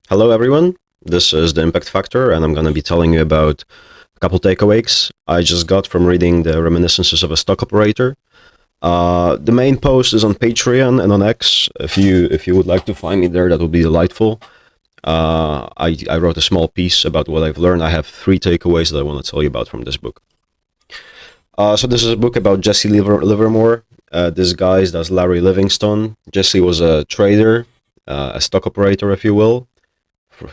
Hello, everyone. This is the Impact Factor, and I'm going to be telling you about a couple takeaways I just got from reading the Reminiscences of a Stock Operator. The main post is on Patreon and on X. If you would like to find me there, that would be delightful. I wrote a small piece about what I've learned. I have three takeaways that I want to tell you about from this book. So this is a book about Jessee Livermore. This guy is Larry Livingstone. Jessee was a trader, a stock operator, if you will.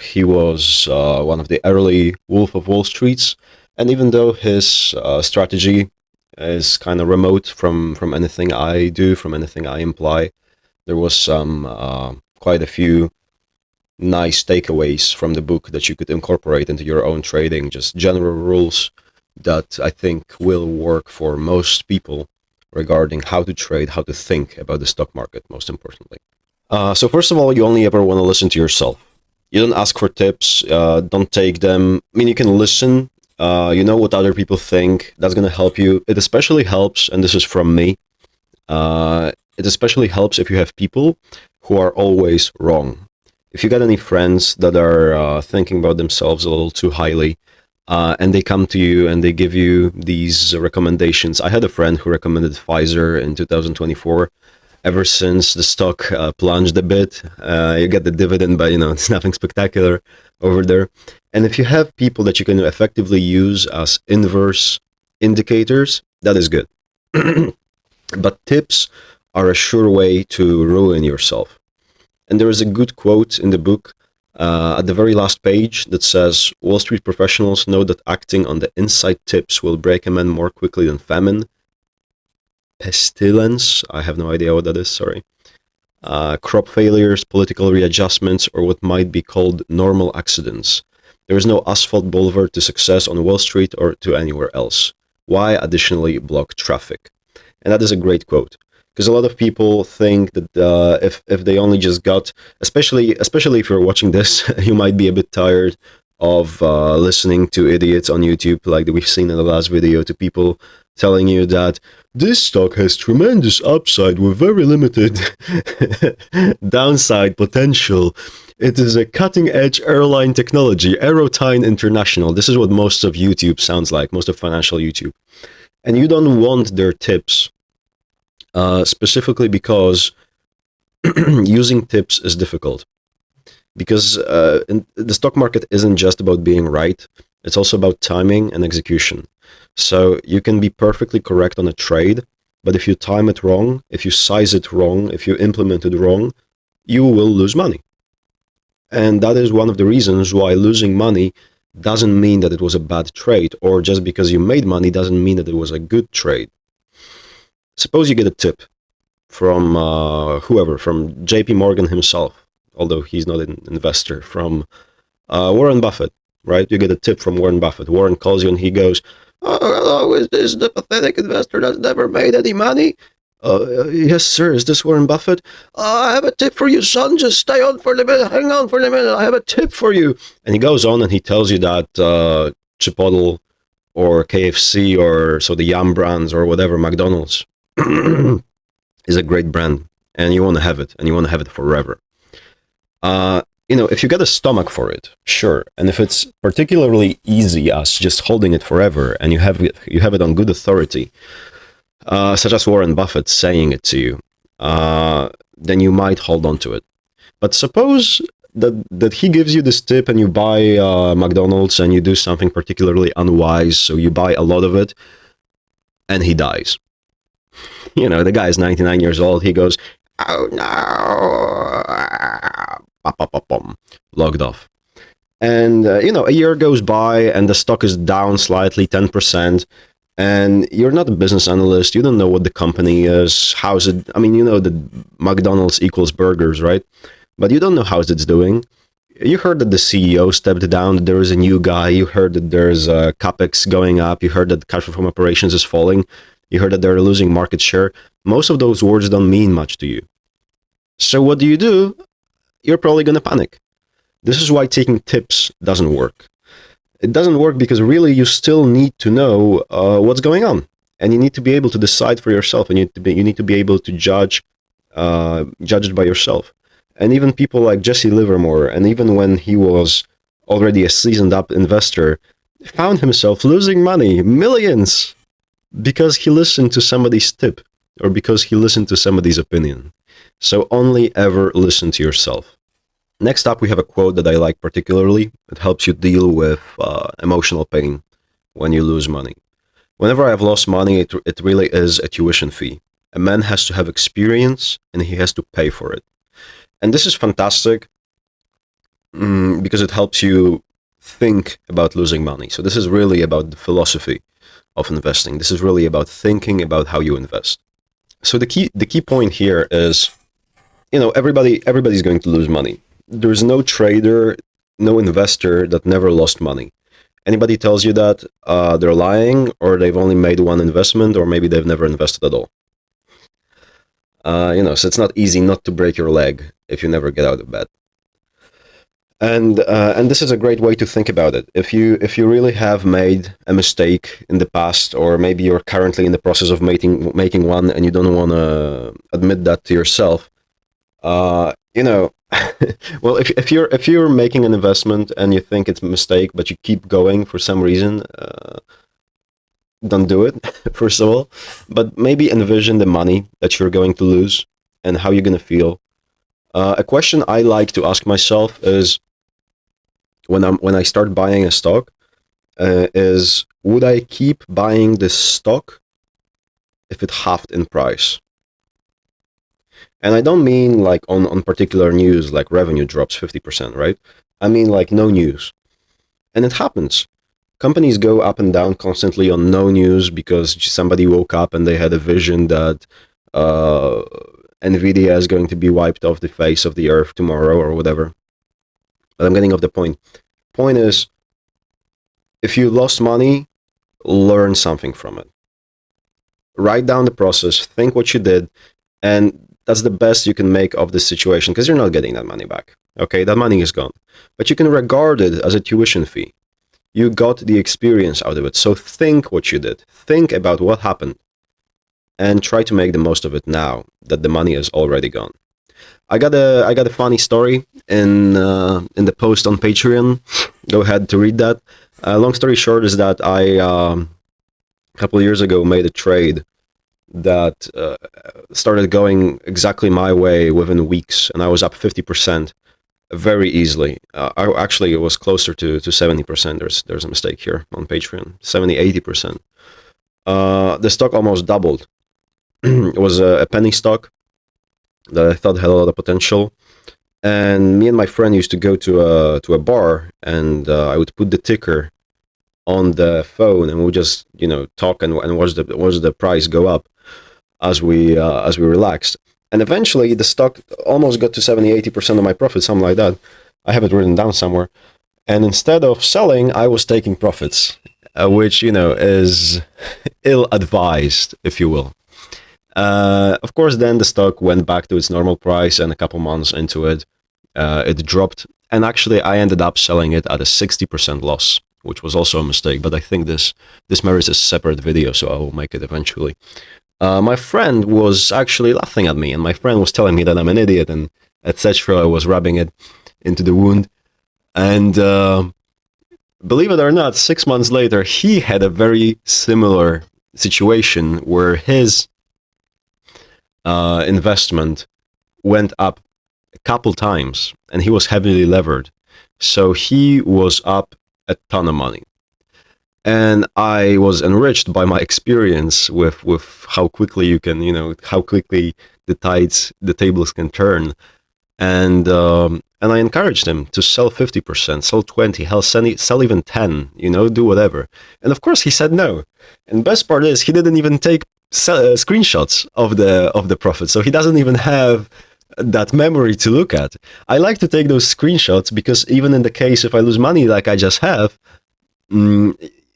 He was one of the early Wolf of Wall Streets, and even though his strategy is kind of remote from anything I do, from anything I imply, there was some quite a few nice takeaways from the book that you could incorporate into your own trading. Just general rules that I think will work for most people regarding how to trade, how to think about the stock market, most importantly. So first of all, you only ever want to listen to yourself. You don't ask for tips. Don't take them. I mean, you can listen. You know what other people think. That's going to help you. It especially helps, and this is from me. It especially helps if you have people who are always wrong. If you got any friends that are thinking about themselves a little too highly, and they come to you and they give you these recommendations. I had a friend who recommended Pfizer in 2024. Ever since the stock plunged a bit, you get the dividend, but it's nothing spectacular over there. And if you have people that you can effectively use as inverse indicators, that is good. But tips are a sure way to ruin yourself. And there is a good quote in the book at the very last page that says, Wall Street professionals know that acting on the inside tips will break a man more quickly than famine, pestilence, I have no idea what that is, sorry, crop failures, political readjustments, or what might be called normal accidents. There is no asphalt boulevard to success on Wall Street or to anywhere else. Why additionally block traffic? And that is a great quote. Because a lot of people think that if they only just got, especially if you're watching this, you might be a bit tired of listening to idiots on YouTube, like we've seen in the last video, to people telling you that this stock has tremendous upside with very limited downside potential. It is a cutting-edge airline technology, Aerotyne International. This is what most of YouTube sounds like, most of financial YouTube. And you don't want their tips. Specifically because using tips is difficult. Because the stock market isn't just about being right, it's also about timing and execution. So you can be perfectly correct on a trade, but if you time it wrong, if you size it wrong, if you implement it wrong, you will lose money. And that is one of the reasons why losing money doesn't mean that it was a bad trade, or just because you made money doesn't mean that it was a good trade. Suppose you get a tip from whoever, from JP Morgan himself, although he's not an investor, from Warren Buffett, right? You get a tip from Warren Buffett. Warren calls you and he goes, "Oh, hello, is this the pathetic investor that's never made any money?" Yes, sir, is this Warren Buffett? I have a tip for you, son. Just stay on for a minute. Hang on for a minute. I have a tip for you. And he goes on and he tells you that Chipotle or KFC or so the Yum brands or whatever, McDonald's, is a great brand, and you want to have it, and you want to have it forever. If you get a stomach for it, sure, and if it's particularly easy as just holding it forever, and you have it on good authority, such as Warren Buffett saying it to you, then you might hold on to it. But suppose that he gives you this tip, and you buy McDonald's, and you do something particularly unwise, so you buy a lot of it, and he dies. The guy is 99 years old. He goes, "Oh no," logged off. And a year goes by, and the stock is down slightly, 10%. And you're not a business analyst. You don't know what the company is. How's it? I mean, that McDonald's equals burgers, right? But you don't know how it's doing. You heard that the CEO stepped down, that there is a new guy. You heard that there's capex going up. You heard that cash flow from operations is falling. You heard that they're losing market share. Most of those words don't mean much to you. So what do? You're probably going to panic. This is why taking tips doesn't work. It doesn't work because really you still need to know what's going on. And you need to be able to decide for yourself. And you need to be able to judge it by yourself. And even people like Jessee Livermore, and even when he was already a seasoned up investor, found himself losing money, millions, because he listened to somebody's tip or because he listened to somebody's opinion. So only ever listen to yourself. Next up, we have a quote that I like particularly. It helps you deal with emotional pain when you lose money. Whenever I've lost money, it really is a tuition fee. A man has to have experience and he has to pay for it. And this is fantastic because it helps you think about losing money. So this is really about the philosophy of investing. This is really about thinking about how you invest. So the key point here is, everybody's going to lose money. There's no trader, no investor that never lost money. Anybody tells you that, they're lying, or they've only made one investment, or maybe they've never invested at all. So it's not easy not to break your leg if you never get out of bed. And this is a great way to think about it. If you really have made a mistake in the past, or maybe you're currently in the process of making one, and you don't want to admit that to yourself, well, if you're making an investment and you think it's a mistake, but you keep going for some reason, don't do it. First of all, but maybe envision the money that you're going to lose and how you're going to feel. A question I like to ask myself is, when I start buying a stock, is, would I keep buying this stock if it halved in price? And I don't mean like on particular news, like revenue drops 50%, right? I mean like no news. And it happens. Companies go up and down constantly on no news because somebody woke up and they had a vision that Nvidia is going to be wiped off the face of the earth tomorrow or whatever. But I'm getting off the point. Point is, if you lost money, learn something from it. Write down the process, think what you did, and that's the best you can make of this situation, because you're not getting that money back. Okay, that money is gone. But you can regard it as a tuition fee. You got the experience out of it. So think what you did. Think about what happened. And try to make the most of it now that the money is already gone. I got a funny story in the post on Patreon. Go ahead to read that. Long story short is that I a couple of years ago made a trade that started going exactly my way within weeks, and I was up 50% very easily. Actually, it was closer to 70%. There's a mistake here on Patreon. 70-80%. The stock almost doubled. It was a penny stock that I thought had a lot of potential. And me and my friend used to go to a bar, and I would put the ticker on the phone, and we would just talk and watch the price go up as we relaxed. And eventually, the stock almost got to 70-80% of my profit, something like that. I have it written down somewhere. And instead of selling, I was taking profits, which is ill-advised, if you will. Of course, then the stock went back to its normal price, and a couple months into it, it dropped. And actually, I ended up selling it at a 60% loss, which was also a mistake. But I think this merits a separate video, so I will make it eventually. My friend was actually laughing at me, and my friend was telling me that I'm an idiot, and etc. I was rubbing it into the wound. And believe it or not, 6 months later, he had a very similar situation where his investment went up a couple times, and he was heavily levered. So he was up a ton of money. And I was enriched by my experience with how quickly you can, how quickly the tables can turn. And I encouraged him to sell 50%, sell 20, hell, sell even 10, do whatever. And of course he said no. And best part is he didn't even take screenshots of the profit. So he doesn't even have that memory to look at. I like to take those screenshots because even in the case if I lose money like I just have,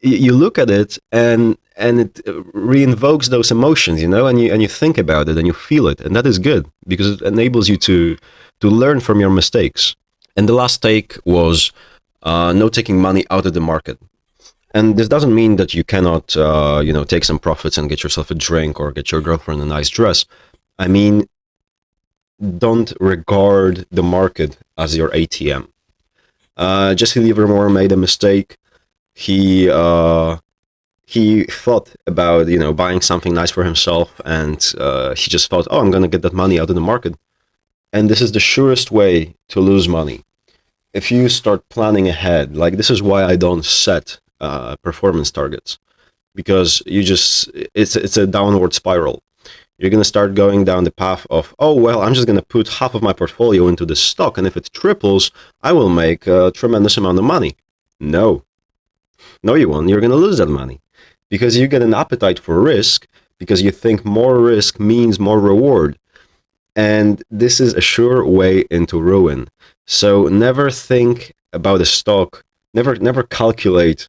you look at it and it reinvokes those emotions, and you think about it and you feel it, and that is good because it enables you to learn from your mistakes. And the last take was no taking money out of the market. And this doesn't mean that you cannot take some profits and get yourself a drink or get your girlfriend a nice dress. I mean, don't regard the market as your ATM. Jessee Livermore made a mistake. He thought about buying something nice for himself, and he just thought, oh, I'm gonna get that money out of the market. And this is the surest way to lose money. If you start planning ahead, like this is why I don't set performance targets, because it's a downward spiral. You're going to start going down the path of, oh, well, I'm just going to put half of my portfolio into this stock, and if it triples, I will make a tremendous amount of money. No, you won't. You're going to lose that money because you get an appetite for risk, because you think more risk means more reward. And this is a sure way into ruin. So never think about a stock, never calculate.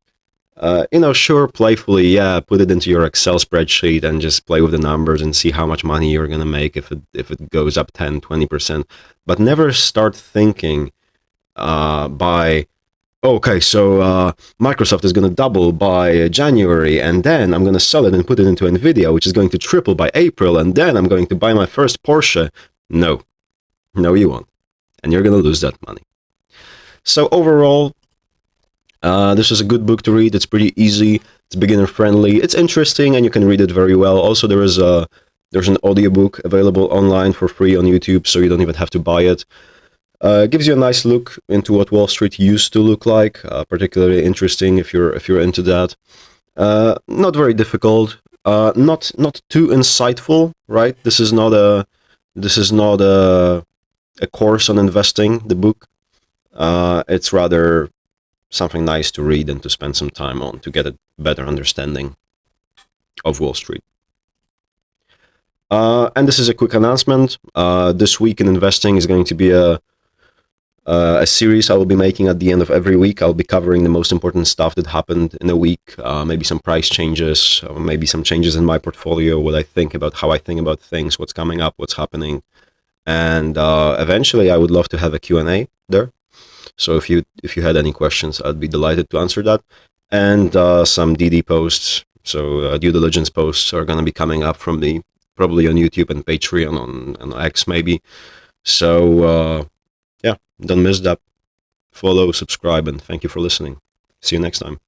Sure, playfully, yeah, put it into your Excel spreadsheet and just play with the numbers and see how much money you're gonna make if it goes up 10, 20%. But never start thinking okay, so Microsoft is gonna double by January, and then I'm gonna sell it and put it into Nvidia, which is going to triple by April, and then I'm going to buy my first Porsche. No, you won't, and you're gonna lose that money. So overall, this is a good book to read. It's pretty easy. It's beginner friendly. It's interesting, and you can read it very well. Also, there's an audiobook available online for free on YouTube, so you don't even have to buy it. It gives you a nice look into what Wall Street used to look like. Particularly interesting if you're into that. Not very difficult. Not too insightful, right? This is not a course on investing. The book. It's rather something nice to read and to spend some time on to get a better understanding of Wall Street. And this is a quick announcement. This week in investing is going to be a series I will be making at the end of every week. I'll be covering the most important stuff that happened in a week, maybe some price changes, maybe some changes in my portfolio, what I think about, how I think about things, what's coming up, what's happening. And eventually I would love to have a Q&A there. So if you had any questions, I'd be delighted to answer that. And some DD posts, so due diligence posts are going to be coming up from me, probably on YouTube and Patreon, on X maybe. So yeah, don't miss that. Follow, subscribe, and thank you for listening. See you next time.